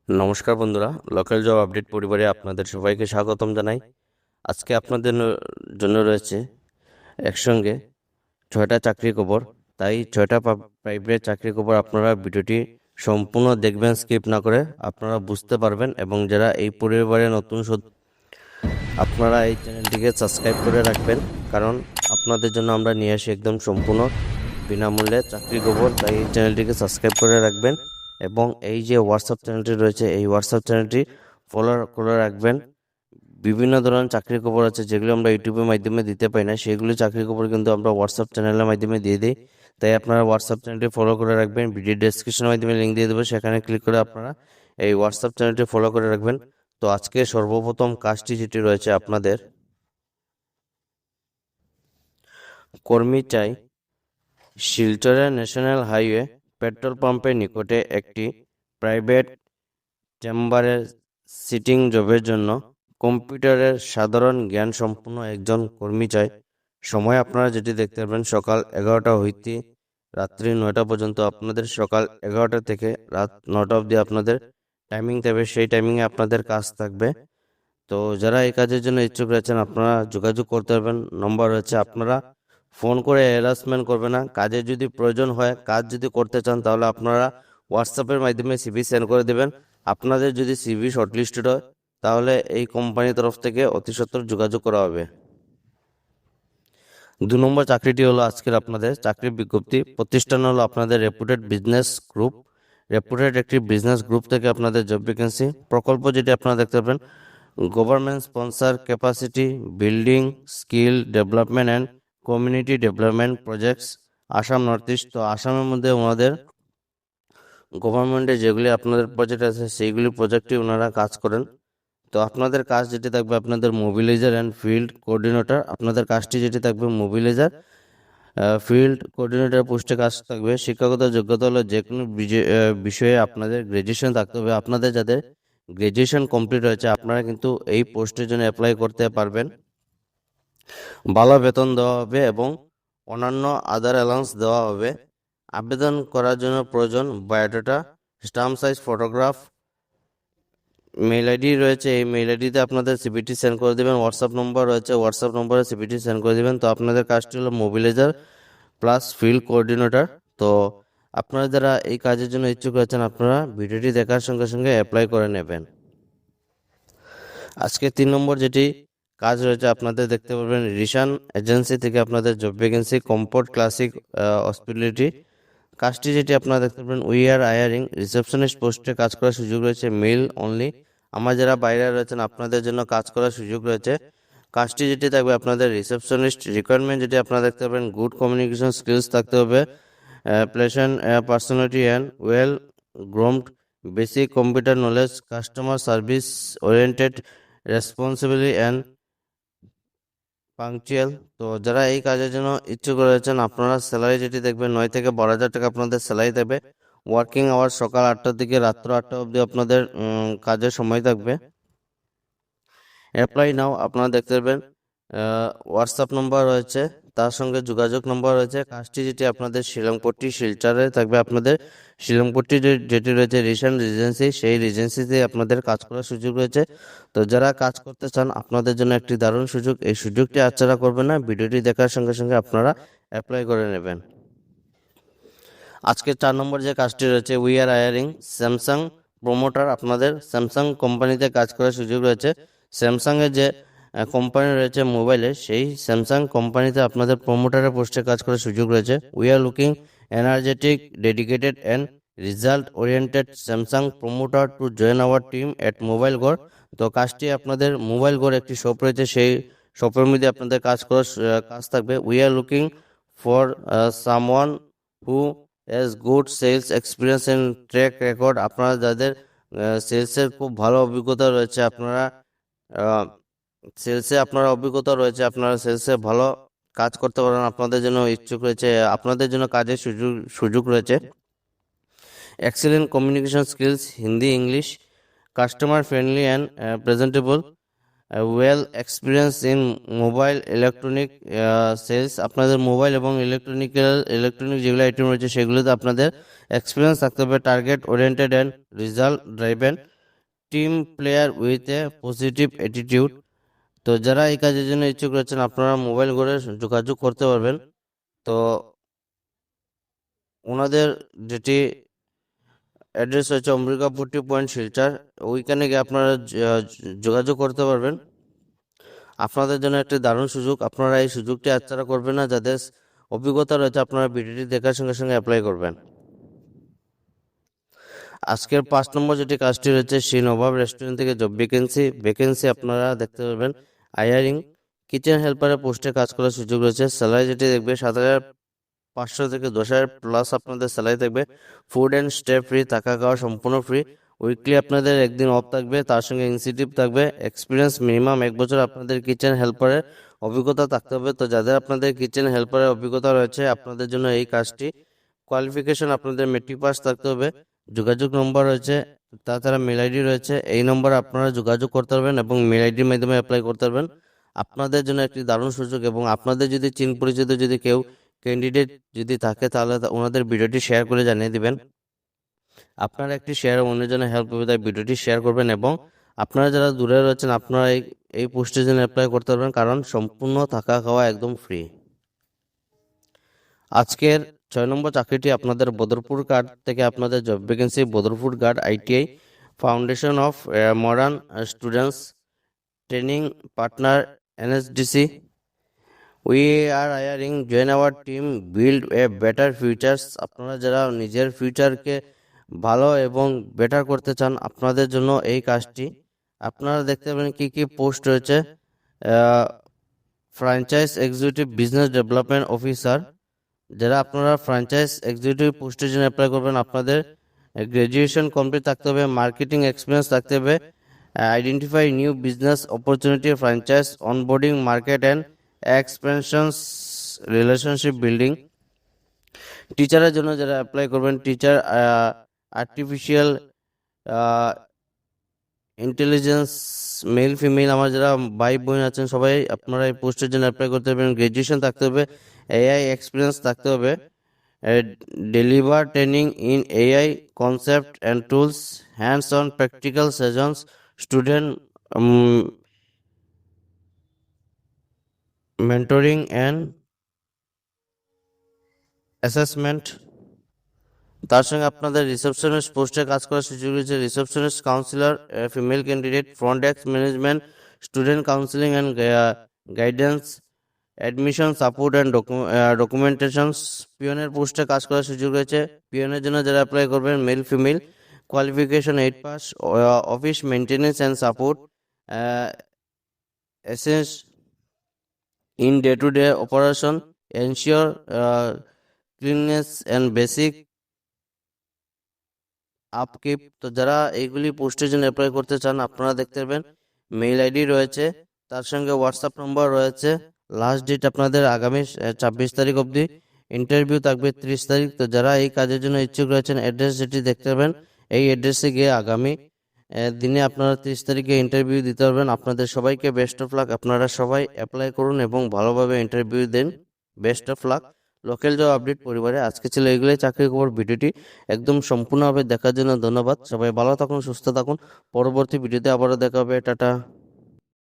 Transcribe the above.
নমস্কার বন্ধুরা, local job update পরিবারে আপনাদের সবাইকে স্বাগতম জানাই। আজকে আপনাদের জন্য রয়েছে একসঙ্গে 6টা চাকরির খবর। তাই 6টা প্রাইভেট চাকরির খবর আপনারা ভিডিওটি সম্পূর্ণ দেখবেন, স্কিপ না করে। আপনারা বুঝতে পারবেন, এবং যারা এই পরিবারে নতুন আপনারা এই চ্যানেলটিকে সাবস্ক্রাইব করে রাখবেন, কারণ আপনাদের জন্য আমরা নিয়ে আসি একদম সম্পূর্ণ বিনামূল্যে চাকরি খবর। তাই এই চ্যানেলটিকে সাবস্ক্রাইব করে রাখবেন, এবং এই যে হোয়াটসঅ্যাপ চ্যানেলটি রয়েছে এই হোয়াটসঅ্যাপ চ্যানেলটি ফলো করে রাখবেন। বিভিন্ন ধরনের চাকরির খবর আছে যেগুলো আমরা ইউটিউবের মাধ্যমে দিতে পাই না, সেগুলি চাকরির খবর কিন্তু আমরা হোয়াটসঅ্যাপ চ্যানেলের মাধ্যমে দিয়ে দিই। তাই আপনারা হোয়াটসঅ্যাপ চ্যানেলটি ফলো করে রাখবেন। ভিডিও ডেসক্রিপশনের মাধ্যমে লিঙ্ক দিয়ে দেবো, সেখানে ক্লিক করে আপনারা এই হোয়াটসঅ্যাপ চ্যানেলটি ফলো করে রাখবেন। তো আজকে সর্বপ্রথম কাজটি যেটি রয়েছে আপনাদের, কর্মী চাই শিলচরের ন্যাশনাল হাইওয়ে পেট্রোল পাম্পের নিকটে একটি প্রাইভেট চেম্বারের সিটিং জবের জন্য কম্পিউটারের সাধারণ জ্ঞান সম্পন্ন একজন কর্মী চাই। সময় আপনারা যেটি দেখতে পাবেন সকাল 11টা হইতে রাত্রি 9টা পর্যন্ত। আপনাদের সকাল 11টা থেকে রাত 9টা অবধি আপনাদের টাইমিং থাকবে, সেই টাইমিংয়ে আপনাদের কাজ থাকবে। তো যারা এই কাজের জন্য ইচ্ছুক রয়েছেন আপনারা যোগাযোগ করতে পারবেন। নম্বর রয়েছে, আপনারা ফোন করে হ্যারাসমেন্ট করবে না। কাজের যদি প্রয়োজন হয়, কাজ যদি করতে চান, তাহলে আপনারা হোয়াটসঅ্যাপের মাধ্যমে সিভি সেন্ড করে দেবেন। আপনাদের যদি সিভি শর্টলিস্টেড হয়, তাহলে এই কোম্পানির তরফ থেকে অতি সত্বর যোগাযোগ করা হবে। 2 নম্বর চাকরিটি হলো আজকের আপনাদের চাকরির বিজ্ঞপ্তি। প্রতিষ্ঠান হলো আপনাদের রেপুটেড বিজনেস গ্রুপ। রেপুটেড একটি বিজনেস গ্রুপ থেকে আপনাদের জব ভ্যাকেন্সি। প্রকল্প যেটি আপনারা দেখতে পাবেন, government sponsor capacity building skill development and community development projects, Assam north east. তো আসামের মধ্যে ওনাদের গভর্নমেন্টের যেগুলি আপনাদের প্রজেক্ট আছে সেইগুলি প্রজেক্টই ওনারা কাজ করেন। তো আপনাদের কাজ যেটি থাকবে, আপনাদের মোবিলাইজার অ্যান্ড ফিল্ড কোঅর্ডিনেটর। আপনাদের কাজটি যেটি থাকবে মোবিলাইজার ফিল্ড কোঅর্ডিনেটর পোস্টে কাজ থাকবে। শিক্ষাগত যোগ্যতা হলো যে কোনো বিষয়ে আপনাদের গ্র্যাজুয়েশন থাকতে হবে। আপনাদের যাদের গ্র্যাজুয়েশন কমপ্লিট হয়েছে আপনারা কিন্তু এই পোস্টের জন্য অ্যাপ্লাই করতে পারবেন। ভালো বেতন দেওয়া হবে এবং অন্যান্য আদার অ্যালাউন্স দেওয়া হবে। আবেদন করার জন্য প্রয়োজন biodata, stamp size photograph. Mail ID রয়েছে, এই মেইল আইডিতে আপনাদের সিভিটি সেন্ড করে দেবেন। হোয়াটসঅ্যাপ নম্বর রয়েছে, হোয়াটসঅ্যাপ নম্বরে সিভিটি সেন্ড করে দেবেন। তো আপনাদের কাজটি হলো মোবিলাইজার প্লাস ফিল্ড কোঅর্ডিনেটর। তো আপনারা যারা এই কাজের জন্য ইচ্ছুক রয়েছেন আপনারা ভিডিওটি দেখার সঙ্গে সঙ্গে অ্যাপ্লাই করে নেবেন। আজকে 3 নম্বর যেটি কাজ রয়েছে আপনাদের দেখতে পাবেন, রিশান এজেন্সি থেকে আপনাদের job vacancy comfort classic hospitality. কাজটি যেটি আপনারা দেখতে পাবেন, উই আর হায়ারিং রিসেপশনিস্ট পোস্টে কাজ করার সুযোগ রয়েছে, মেল অনলি। আমার যারা বাইরে রয়েছেন আপনাদের জন্য কাজ করার সুযোগ রয়েছে। কাজটি যেটি থাকবে আপনাদের রিসেপশনিস্ট রিকোয়ারমেন্ট যেটি আপনারা দেখতে পাবেন, গুড কমিউনিকেশন স্কিলস থাকতে হবে, pleasant personality and well groomed, basic computer knowledge, customer service oriented, responsibly and punctual. তো যারা এই কাজের জন্য ইচ্ছুক রয়েছেন আপনারা স্যালারি যেটি দেখবেন 9 থেকে 12,000 টাকা আপনাদের স্যালারি দেবে। ওয়ার্কিং আওয়ার সকাল 8টা থেকে রাত্র 8টা অবধি আপনাদের কাজের সময় থাকবে। অ্যাপ্লাই নাও আপনারা দেখতে পাবেন, হোয়াটসঅ্যাপ নম্বর রয়েছে, তার সঙ্গে যোগাযোগ নম্বর রয়েছে। কাজটি যেটি আপনাদের শিলংপট্টি শিলচরে থাকবে। আপনাদের শিলংপট্টি যেটি রয়েছে রিসেন্ট রিজেন্সি, সেই রিজেন্সিতে আপনাদের কাজ করার সুযোগ রয়েছে। তো যারা কাজ করতে চান আপনাদের জন্য একটি দারুণ সুযোগ, এই সুযোগটি হাতছাড়া করবেন না। ভিডিওটি দেখার সঙ্গে সঙ্গে আপনারা অ্যাপ্লাই করে নেবেন। আজকে 4 নম্বর যে কাজটি রয়েছে, we are hiring Samsung promoter. আপনাদের স্যামসাং কোম্পানিতে কাজ করার সুযোগ রয়েছে। স্যামসাংয়ের যে কোম্পানি রয়েছে মোবাইলে, সেই স্যামসাং কোম্পানিতে আপনাদের প্রমোটারের পোস্টে কাজ করার সুযোগ রয়েছে। We are looking energetic dedicated and result oriented Samsung promoter to join our team at mobile গড়। তো কাজটি আপনাদের মোবাইল গড় একটি শপ রয়েছে, সেই শপের মধ্যে আপনাদের কাজ করার কাজ থাকবে। We are looking for someone who has good sales experience and track record. আপনারা যাদের সেলসের খুব ভালো অভিজ্ঞতা রয়েছে, আপনারা সেলসে আপনারা অভিজ্ঞতা রয়েছে, আপনারা সেলসে ভালো কাজ করতে পারেন, আপনাদের জন্য ইচ্ছুক রয়েছে, আপনাদের জন্য কাজের সুযোগ রয়েছে। Excellent communication skills Hindi English, customer friendly and presentable, well experience in mobile electronic sales. আপনাদের মোবাইল এবং ইলেকট্রনিক যেগুলো আইটেম রয়েছে সেগুলোতে আপনাদের এক্সপিরিয়েন্স থাকতে হবে। Target oriented and result driven, team player with a positive attitude. তো যারা এই কাজের জন্য ইচ্ছুক রয়েছেন আপনারা মোবাইল করে যোগাযোগ করতে পারবেন। তো ওনাদের যেটি অ্যাড্রেস হচ্ছে অম্বিকাপুর টি পয়েন্ট শিলচর, ওইখানে গিয়ে আপনারা যোগাযোগ করতে পারবেন। আপনাদের জন্য একটি দারুণ সুযোগ, আপনারা এই সুযোগটি হাতছাড়া করবেন না। যাদের অভিজ্ঞতা রয়েছে আপনারা ভিডিওটি দেখার সঙ্গে সঙ্গে অ্যাপ্লাই করবেন। আজকের 5 নম্বর যেটি কাজটি রয়েছে শ্রী নবাব রেস্টুরেন্ট থেকে জব ভ্যাকেন্সি আপনারা দেখতে পারবেন। হায়ারিং কিচেন হেল্পারের পোস্টে কাজ করার সুযোগ রয়েছে। স্যালারি যেটি দেখবে 7,500 থেকে 10,000 প্লাস আপনাদের স্যালারি থাকবে। ফুড অ্যান্ড স্টে ফ্রি, থাকা খাওয়া সম্পূর্ণ ফ্রি। উইকলি আপনাদের একদিন অফ থাকবে, তার সঙ্গে ইনসেন্টিভ থাকবে। এক্সপিরিয়েন্স মিনিমাম 1 বছর আপনাদের কিচেন হেল্পারের অভিজ্ঞতা থাকতে হবে। তো যাদের আপনাদের কিচেন হেল্পারের অভিজ্ঞতা রয়েছে আপনাদের জন্য এই কাজটি। কোয়ালিফিকেশন আপনাদের মেট্রিক পাস থাকতে হবে। যোগাযোগ নম্বর রয়েছে, তাছাড়া মেল আইডি রয়েছে। এই নম্বরে আপনারা যোগাযোগ করতে পারবেন এবং মেল আইডির মাধ্যমে অ্যাপ্লাই করতে পারবেন। আপনাদের জন্য একটি দারুণ সুযোগ, এবং আপনাদের যদি চিন পরিচিত যদি কেউ ক্যান্ডিডেট যদি থাকে তাহলে ওনাদের ভিডিওটি শেয়ার করে জানিয়ে দিবেন। আপনারা একটি শেয়ার অন্যজনের হেল্প করবে, তাই ভিডিওটি শেয়ার করবেন। এবং আপনারা যারা দূরে রয়েছেন আপনারা এই পোস্টের জন্য অ্যাপ্লাই করতে পারবেন, কারণ সম্পূর্ণ থাকা খাওয়া একদম ফ্রি। আজকের 6 নম্বর চাকরিটি আপনাদের বদরপুর গার্ড থেকে আপনাদের job vacancy. Badarpur guard ITI foundation of modern students training partner NSDC. We are hiring, join our team, build a better futures. আপনারা যারা নিজের ফিউচারকে ভালো এবং বেটার করতে চান আপনাদের জন্য এই কাজটি। আপনারা দেখতে পাবেন কি কি পোস্ট রয়েছে। Franchise executive business development officer, যারা আপনারা ফ্র্যাঞ্চাইজ এক্সিকিউটিভ পোস্টের জন্য অ্যাপ্লাই করবেন আপনাদের গ্র্যাজুয়েশন কমপ্লিট থাকতে হবে, মার্কেটিং এক্সপিরিয়েন্স থাকতে হবে। Identify new business opportunity, franchise onboarding, market and expansions, relationship building. টিচারের জন্য যারা অ্যাপ্লাই করবেন, teacher artificial intelligence, male female আমার যারা ভাই বোন আছেন সবাই আপনারা এই পোস্টের জন্য অ্যাপ্লাই করতে পারবেন। গ্র্যাজুয়েশন থাকতে হবে, এআই এক্সপিরিয়েন্স থাকতে হবে। Deliver training in AI concept and tools, hands on practical sessions, student mentoring and assessment. তার সঙ্গে আপনাদের রিসেপশনিস্ট পোস্টে কাজ করার সুযোগ রয়েছে। Receptionist, counsellor, female candidate, front desk management, student counselling and guidance, admission support and documentations. পিয়নের পোস্টে কাজ করার সুযোগ রয়েছে। পিয়নের জন্য যারা অ্যাপ্লাই করবেন male female, qualification 8 pass, office maintenance and support, assess in day to day operation, ensure cleanness and basic upkeep. তো যারা এইগুলি পোস্টের জন্য অ্যাপ্লাই করতে চান আপনারা দেখতে পাবেন মেইল আইডি রয়েছে, তার সঙ্গে হোয়াটসঅ্যাপ নম্বর রয়েছে। লাস্ট ডেট আপনাদের আগামী 26 তারিখ অবধি, ইন্টারভিউ থাকবে 30 তারিখ। তো যারা এই কাজের জন্য ইচ্ছুক রয়েছেন অ্যাড্রেস যেটি দেখতে পাবেন এই অ্যাড্রেসে গিয়ে আগামী দিনে আপনারা 30 তারিখে ইন্টারভিউ দিতে পারবেন। আপনাদের সবাইকে বেস্ট অফ লাক, আপনারা সবাই অ্যাপ্লাই করুন এবং ভালোভাবে ইন্টারভিউ দেন। Best of luck. Local job update পরিবারে আজকে ছিল এগুলোই চাকরি খবর। ভিডিওটি একদম সম্পূর্ণভাবে দেখার জন্য ধন্যবাদ। সবাই ভালো থাকুন, সুস্থ থাকুন। পরবর্তী ভিডিওতে আবারও দেখা হবে। টাটা।